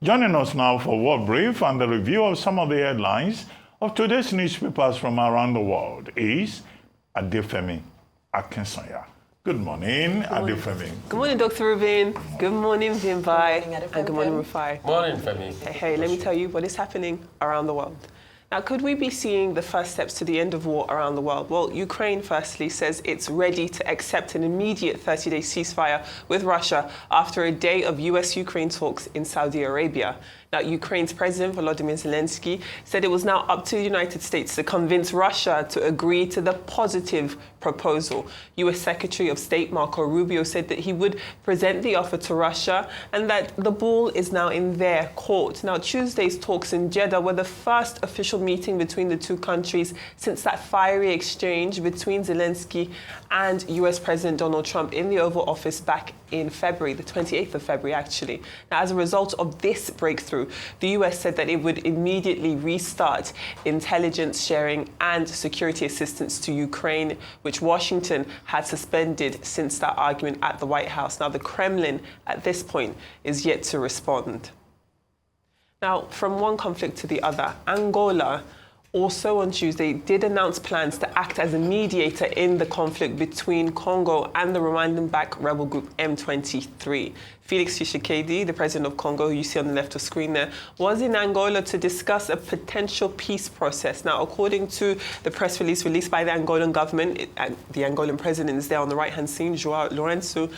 Joining us now for World Brief and the review of some of the headlines of today's newspapers from around the world is Adefemi Akinsanya. Good morning, Adefemi. Good morning, Dr. Rubin. Good morning, Vimbai. And good morning, Rufai. Morning, Femi. Hey, let me tell you what is happening around the world. Now, could we be seeing the first steps to the end of war around the world? Well, Ukraine firstly says it's ready to accept an immediate 30-day ceasefire with Russia after a day of US-Ukraine talks in Saudi Arabia. Now, Ukraine's President Volodymyr Zelensky said it was now up to the United States to convince Russia to agree to the positive proposal. US Secretary of State Marco Rubio said that he would present the offer to Russia and that the ball is now in their court. Now, Tuesday's talks in Jeddah were the first official meeting between the two countries since that fiery exchange between Zelensky and US President Donald Trump in the Oval Office back in February, the 28th of February, actually. Now, as a result of this breakthrough, the US said that it would immediately restart intelligence sharing and security assistance to Ukraine, which Washington had suspended since that argument at the White House. Now, the Kremlin, at this point, is yet to respond. Now, from one conflict to the other, Angola also on Tuesday did announce plans to act as a mediator in the conflict between Congo and the Rwandan-backed rebel group M23. Felix Tshisekedi, the president of Congo, who you see on the left of screen there, was in Angola to discuss a potential peace process. Now, according to the press release released by the Angolan government, the Angolan president is there on the right-hand scene, João Lourenço.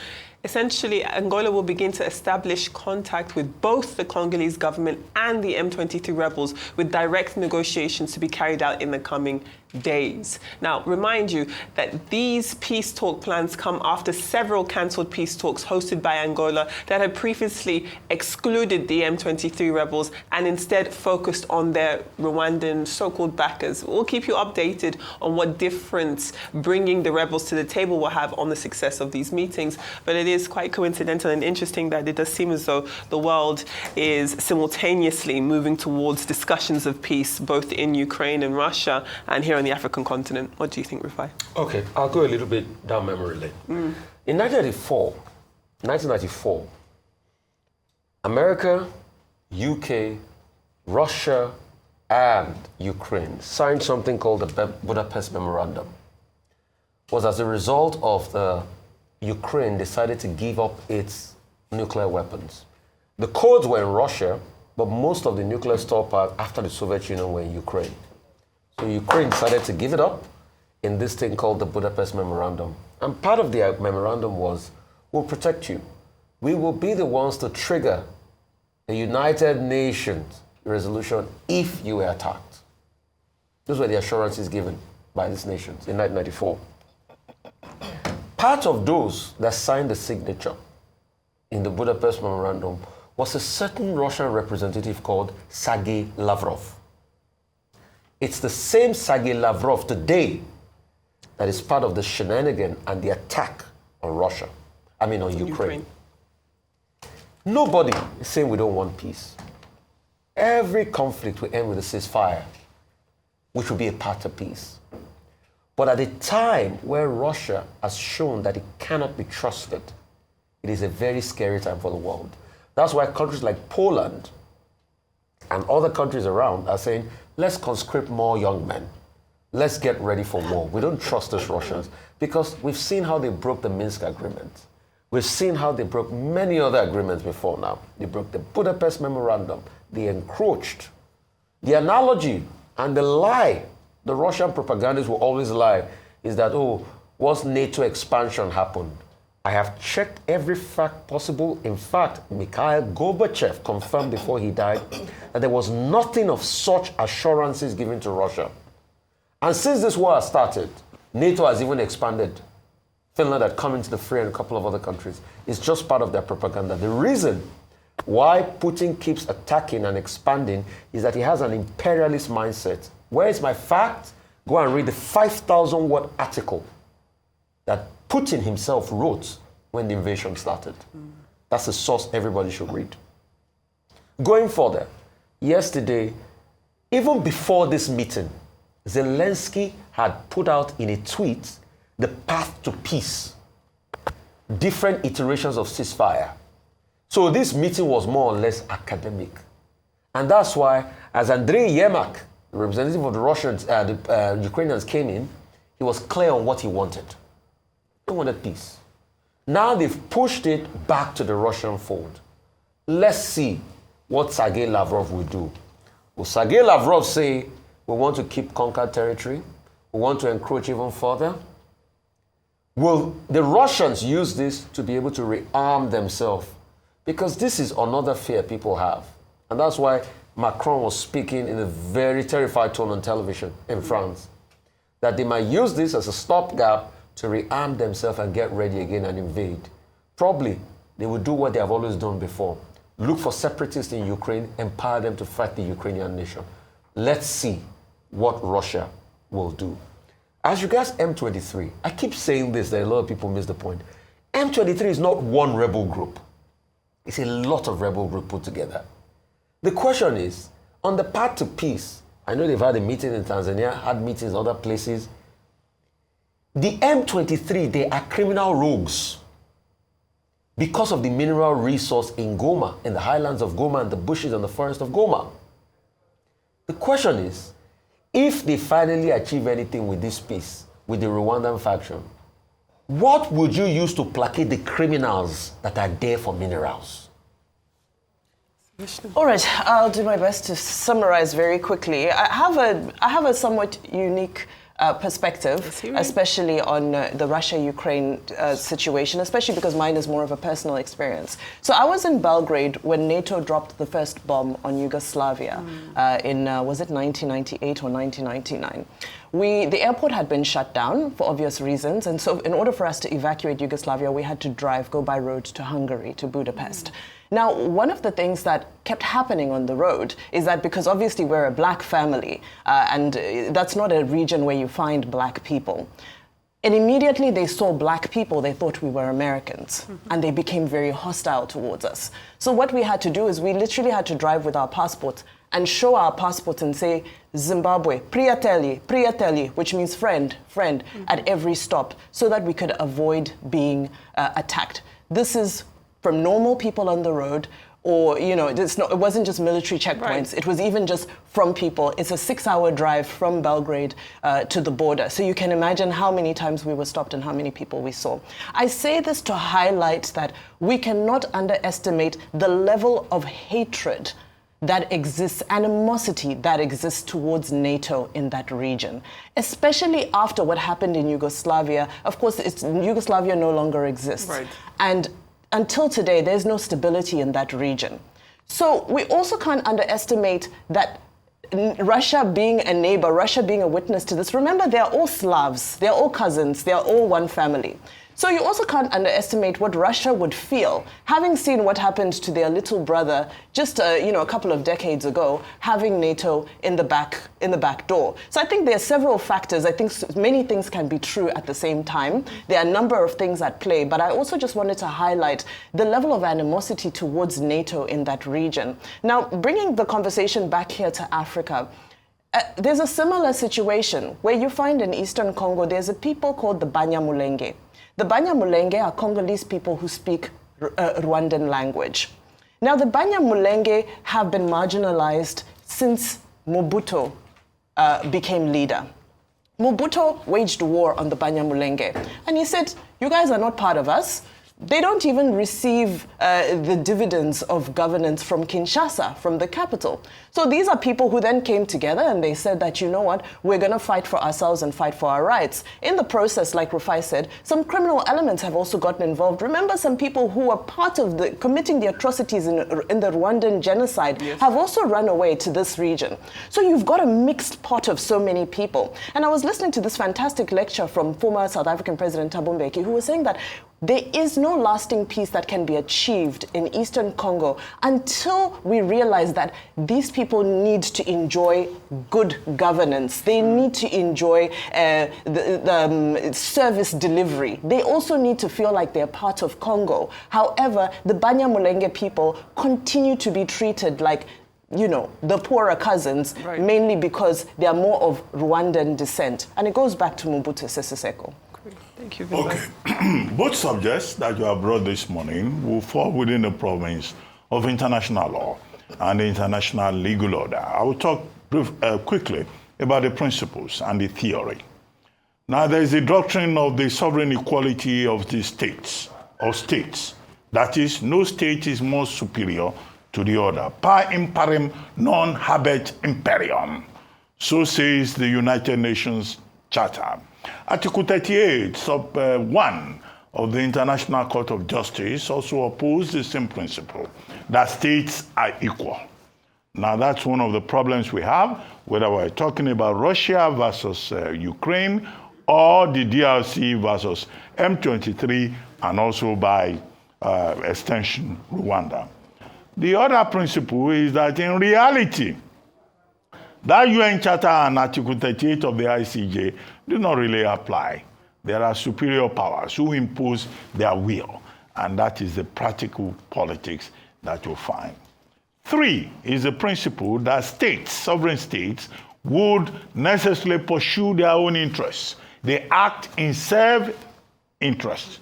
Essentially, Angola will begin to establish contact with both the Congolese government and the M23 rebels, with direct negotiations to be carried out in the coming days. Now, remind you that these peace talk plans come after several cancelled peace talks hosted by Angola that had previously excluded the M23 rebels and instead focused on their Rwandan so-called backers. We'll keep you updated on what difference bringing the rebels to the table will have on the success of these meetings, but it is quite coincidental and interesting that it does seem as though the world is simultaneously moving towards discussions of peace both in Ukraine and Russia and here on the African continent. What do you think, Rufai? Okay, I'll go a little bit down memory lane. In 1994, America, UK, Russia, and Ukraine signed something called the Budapest Memorandum. It was as a result of the Ukraine decided to give up its nuclear weapons. The codes were in Russia, but most of the nuclear stockpile after the Soviet Union were in Ukraine. So Ukraine decided to give it up in this thing called the Budapest Memorandum. And part of the memorandum was, we'll protect you. We will be the ones to trigger the United Nations resolution if you were attacked. Those were the assurances given by these nations in 1994. Part of those that signed the signature in the Budapest Memorandum was a certain Russian representative called Sergei Lavrov. It's the same Sergei Lavrov today that is part of the shenanigan and the attack on Ukraine. Nobody is saying we don't want peace. Every conflict will end with a ceasefire, which will be a path to peace. But at a time where Russia has shown that it cannot be trusted, it is a very scary time for the world. That's why countries like Poland and other countries around are saying, let's conscript more young men. Let's get ready for war. We don't trust these Russians because we've seen how they broke the Minsk agreement. We've seen how they broke many other agreements before now. They broke the Budapest Memorandum. They encroached. The analogy and the lie, the Russian propagandists will always lie, is that, once NATO expansion happened, I have checked every fact possible. In fact, Mikhail Gorbachev confirmed before he died that there was nothing of such assurances given to Russia. And since this war has started, NATO has even expanded. Finland had come into the fray and a couple of other countries. It's just part of their propaganda. The reason why Putin keeps attacking and expanding is that he has an imperialist mindset. Where is my fact? Go and read the 5,000-word article that Putin himself wrote when the invasion started. That's a source everybody should read. Going further, yesterday, even before this meeting, Zelensky had put out in a tweet the path to peace, different iterations of ceasefire. So this meeting was more or less academic. And that's why, as Andrei Yermak, the representative of the Russians, the Ukrainians came in, he was clear on what he wanted. He wanted peace. Now they've pushed it back to the Russian fold. Let's see what Sergei Lavrov will do. Will Sergei Lavrov say, we want to keep conquered territory? We want to encroach even further? Will the Russians use this to be able to rearm themselves? Because this is another fear people have. And that's why Macron was speaking in a very terrified tone on television in France, that they might use this as a stopgap to rearm themselves and get ready again and invade. Probably they will do what they have always done before. Look for separatists in Ukraine, empower them to fight the Ukrainian nation. Let's see what Russia will do. As regards M23, I keep saying this, that a lot of people miss the point. M23 is not one rebel group. It's a lot of rebel groups put together. The question is, on the path to peace, I know they've had a meeting in Tanzania, had meetings in other places. The M23, they are criminal rogues because of the mineral resource in Goma, in the highlands of Goma and the bushes and the forest of Goma. The question is, if they finally achieve anything with this peace, with the Rwandan faction, what would you use to placate the criminals that are there for minerals? All right, I'll do my best to summarize very quickly. I have a somewhat unique perspective, especially on the Russia-Ukraine situation, especially because mine is more of a personal experience. So I was in Belgrade when NATO dropped the first bomb on Yugoslavia in, was it 1998 or 1999? The airport had been shut down for obvious reasons, and so in order for us to evacuate Yugoslavia, we had to go by road to Hungary, to Budapest. Now, one of the things that kept happening on the road is that because obviously we're a black family, and that's not a region where you find black people. And immediately they saw black people, they thought we were Americans, and they became very hostile towards us. So what we had to do is we literally had to drive with our passports and show our passports and say, Zimbabwe, priateli, which means friend, at every stop, so that we could avoid being attacked. This is from normal people on the road, or, you know, it wasn't just military checkpoints. Right. It was even just from people. It's a 6-hour drive from Belgrade to the border. So you can imagine how many times we were stopped and how many people we saw. I say this to highlight that we cannot underestimate the level of hatred that exists, animosity that exists towards NATO in that region, especially after what happened in Yugoslavia. Of course, Yugoslavia no longer exists. Right. And until today, there's no stability in that region. So we also can't underestimate that Russia being a neighbor, Russia being a witness to this. Remember, they're all Slavs, they're all cousins, they're all one family. So you also can't underestimate what Russia would feel, having seen what happened to their little brother just a couple of decades ago, having NATO in the back door. So I think there are several factors. I think many things can be true at the same time. There are a number of things at play, but I also just wanted to highlight the level of animosity towards NATO in that region. Now, bringing the conversation back here to Africa, there's a similar situation where you find in Eastern Congo, there's a people called the Banyamulenge. The Banyamulenge are Congolese people who speak Rwandan language. Now, the Banyamulenge have been marginalized since Mobutu became leader. Mobutu waged war on the Banyamulenge, and he said, you guys are not part of us. They don't even receive the dividends of governance from Kinshasa, from the capital. So these are people who then came together and they said that, you know what, we're going to fight for ourselves and fight for our rights. In the process, like Rufai said, some criminal elements have also gotten involved. Remember, some people who were part of committing the atrocities in the Rwandan genocide have also run away to this region. So you've got a mixed pot of so many people. And I was listening to this fantastic lecture from former South African President Thabo Mbeki, who was saying that there is no lasting peace that can be achieved in Eastern Congo until we realize that these people need to enjoy good governance. They need to enjoy the service delivery. They also need to feel like they're part of Congo. However, the Banyamulenge people continue to be treated like, you know, the poorer cousins, mainly because they are more of Rwandan descent. And it goes back to Mobutu Sese Seko. Thank you, Vimba. Okay. Both subjects that you have brought this morning will fall within the province of international law and the international legal order. I will talk quickly about the principles and the theory. Now, there is a doctrine of the sovereign equality of the states, That is, no state is more superior to the other. Per imperim non habet imperium. So says the United Nations Charter. Article 38, sub 1 of the International Court of Justice also opposes the same principle, that states are equal. Now, that's one of the problems we have, whether we're talking about Russia versus Ukraine, or the DRC versus M23, and also by extension, Rwanda. The other principle is that in reality, that UN Charter and Article 38 of the ICJ do not really apply. There are superior powers who impose their will, and that is the practical politics that you'll find. 3 is the principle that states, sovereign states, would necessarily pursue their own interests. They act in self-interest.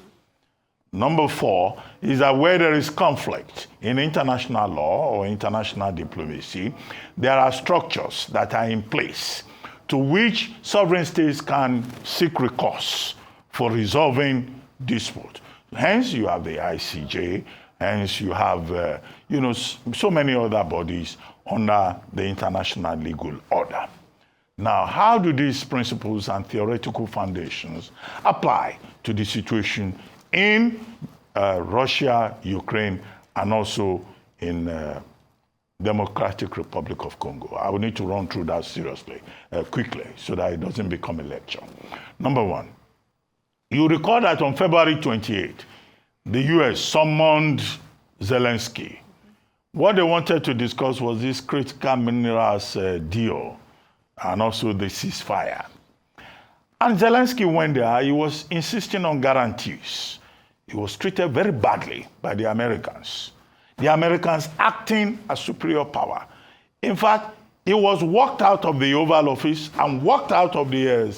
Number 4 is that where there is conflict in international law or international diplomacy, there are structures that are in place to which sovereign states can seek recourse for resolving dispute. Hence, you have the ICJ, hence you have so many other bodies under the international legal order. Now, how do these principles and theoretical foundations apply to the situation in Russia, Ukraine, and also in Democratic Republic of Congo? I will need to run through that seriously, quickly, so that it doesn't become a lecture. Number 1, you recall that on February 28, the US summoned Zelensky. What they wanted to discuss was this critical minerals deal and also the ceasefire. And Zelensky went there. He was insisting on guarantees. He was treated very badly by the Americans. The Americans acting as superior power. In fact, he was walked out of the Oval Office and walked out of the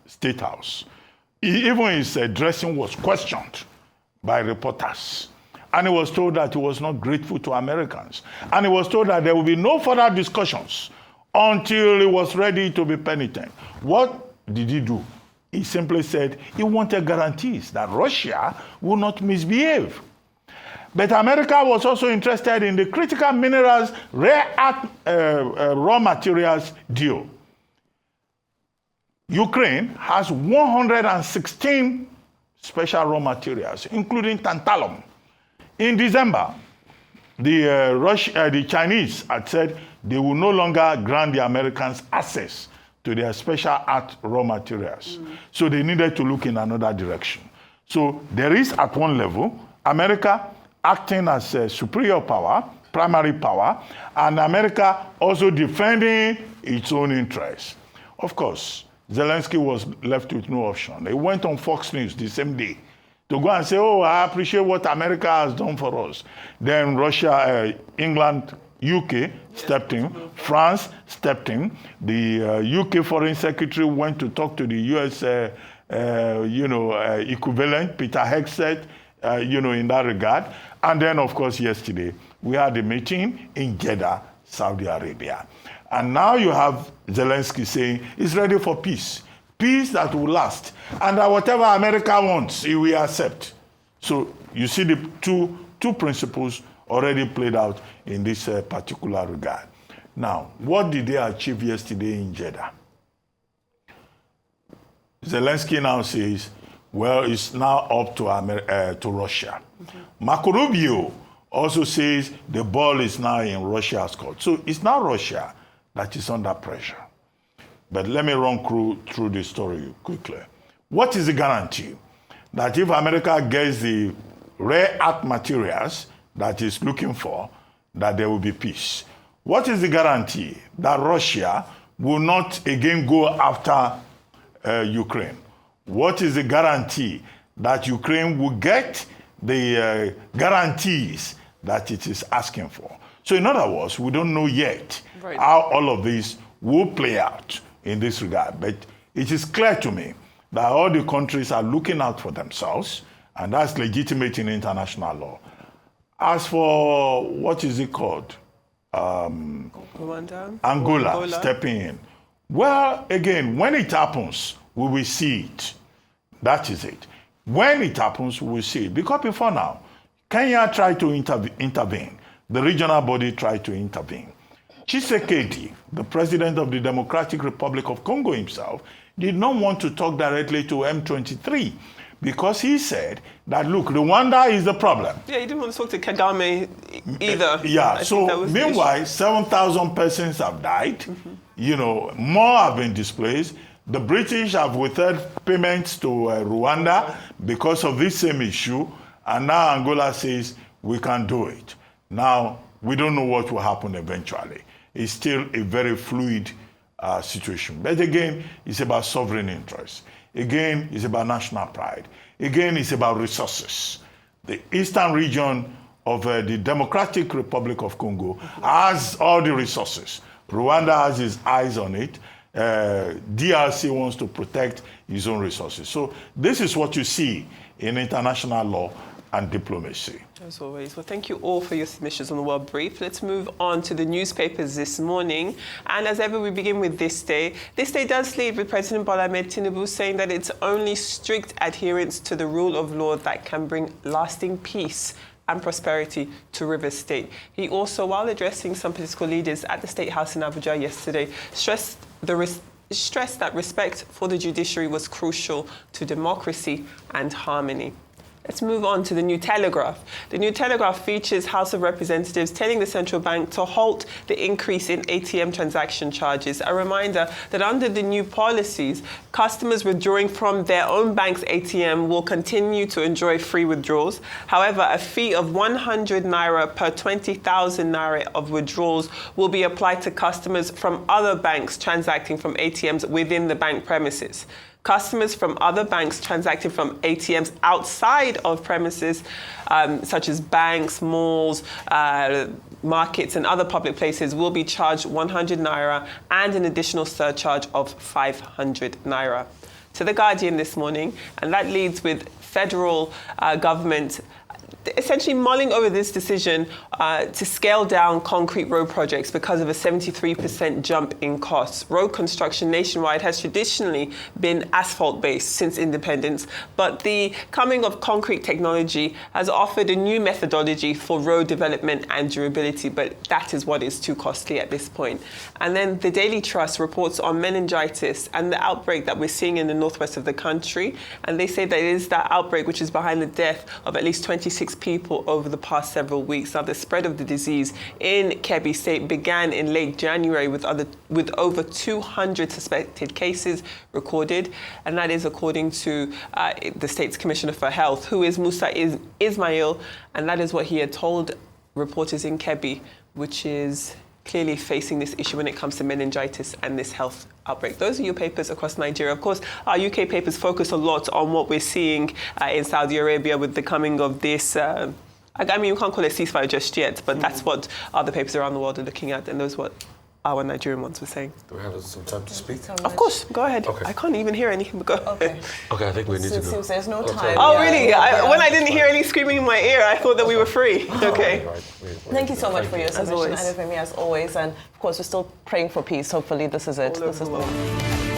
State House. Even his dressing was questioned by reporters. And he was told that he was not grateful to Americans. And he was told that there will be no further discussions until he was ready to be penitent. What did he do? He simply said he wanted guarantees that Russia will not misbehave. But America was also interested in the critical minerals, rare earth, raw materials deal. Ukraine has 116 special raw materials, including tantalum. In December, the Chinese had said they will no longer grant the Americans access to their special earth raw materials. So they needed to look in another direction. So there is, at one level, America acting as a superior power, primary power, and America also defending its own interests. Of course, Zelensky was left with no option. He went on Fox News the same day to go and say, oh, I appreciate what America has done for us. Then Russia, England, UK stepped in, France stepped in. The UK Foreign Secretary went to talk to the US equivalent, Peter Hegseth, in that regard. And then, of course, yesterday, we had a meeting in Jeddah, Saudi Arabia. And now you have Zelensky saying he's ready for peace. Peace that will last. And that whatever America wants, he will accept. So you see the two principles already played out in this particular regard. Now, what did they achieve yesterday in Jeddah? Zelensky now says, well, it's now up to Russia. Marco Rubio also says the ball is now in Russia's court. So it's now Russia that is under pressure. But let me run through the story quickly. What is the guarantee that if America gets the rare earth materials that it's looking for, that there will be peace? What is the guarantee that Russia will not again go after Ukraine? What is the guarantee that Ukraine will get the guarantees that it is asking for? So in other words, we don't know yet how all of this will play out in this regard. But it is clear to me that all the countries are looking out for themselves, and that's legitimate in international law. As for, what is it called? Angola stepping in. Well, again, when it happens, we will see it. That is it. When it happens, we will see it. Because before now, Kenya tried to intervene. The regional body tried to intervene. Tshisekedi, the president of the Democratic Republic of Congo himself, did not want to talk directly to M23 because he said that, look, Rwanda is the problem. Yeah, he didn't want to talk to Kagame either. Yeah, so meanwhile, 7,000 persons have died. You know, more have been displaced. The British have withheld payments to Rwanda because of this same issue. And now Angola says we can do it. Now, we don't know what will happen eventually. It's still a very fluid situation. But again, it's about sovereign interests. Again, it's about national pride. Again, it's about resources. The eastern region of the Democratic Republic of Congo has all the resources. Rwanda has its eyes on it. DRC wants to protect its own resources. So this is what you see in international law and diplomacy. As always. Well, thank you all for your submissions on the World Brief. Let's move on to the newspapers this morning. And as ever, we begin with This Day. This Day does lead with President Bola Ahmed Tinubu saying that it's only strict adherence to the rule of law that can bring lasting peace and prosperity to Rivers State. He also, while addressing some political leaders at the State House in Abuja yesterday, stressed that respect for the judiciary was crucial to democracy and harmony. Let's move on to the New Telegraph. The New Telegraph features House of Representatives telling the central bank to halt the increase in ATM transaction charges. A reminder that under the new policies, customers withdrawing from their own bank's ATM will continue to enjoy free withdrawals. However, a fee of 100 naira per 20,000 naira of withdrawals will be applied to customers from other banks transacting from ATMs within the bank premises. Customers from other banks transacting from ATMs outside of premises, such as banks, malls, markets and other public places, will be charged 100 naira and an additional surcharge of 500 naira. To The Guardian this morning, and that leads with federal government essentially mulling over this decision to scale down concrete road projects because of a 73% jump in costs. Road construction nationwide has traditionally been asphalt-based since independence, but the coming of concrete technology has offered a new methodology for road development and durability, but that is what is too costly at this point. And then the Daily Trust reports on meningitis and the outbreak that we're seeing in the northwest of the country, and they say that it is that outbreak which is behind the death of at least 26 people over the past several weeks. Now, the spread of the disease in Kebbi State began in late January with over 200 suspected cases recorded, and that is according to the state's Commissioner for Health, who is Musa Ismail, and that is what he had told reporters in Kebbi, which is clearly facing this issue when it comes to meningitis and this health outbreak. Those are your papers across Nigeria. Of course, our UK papers focus a lot on what we're seeing in Saudi Arabia with the coming of this, I mean, you can't call it ceasefire just yet, but that's what other papers around the world are looking at, and those what our Nigerian ones were saying. Do we have some time to speak? Of course, go ahead. Okay. I can't even hear anything, but go ahead. Okay, I think we need to go. Since there's no time. Oh, really? When I didn't hear any screaming in my ear, I thought that we were free. Okay. Thank you so much for your submission, always. Adefemi, as always. And of course, we're still praying for peace. Hopefully, this is it. This is the one.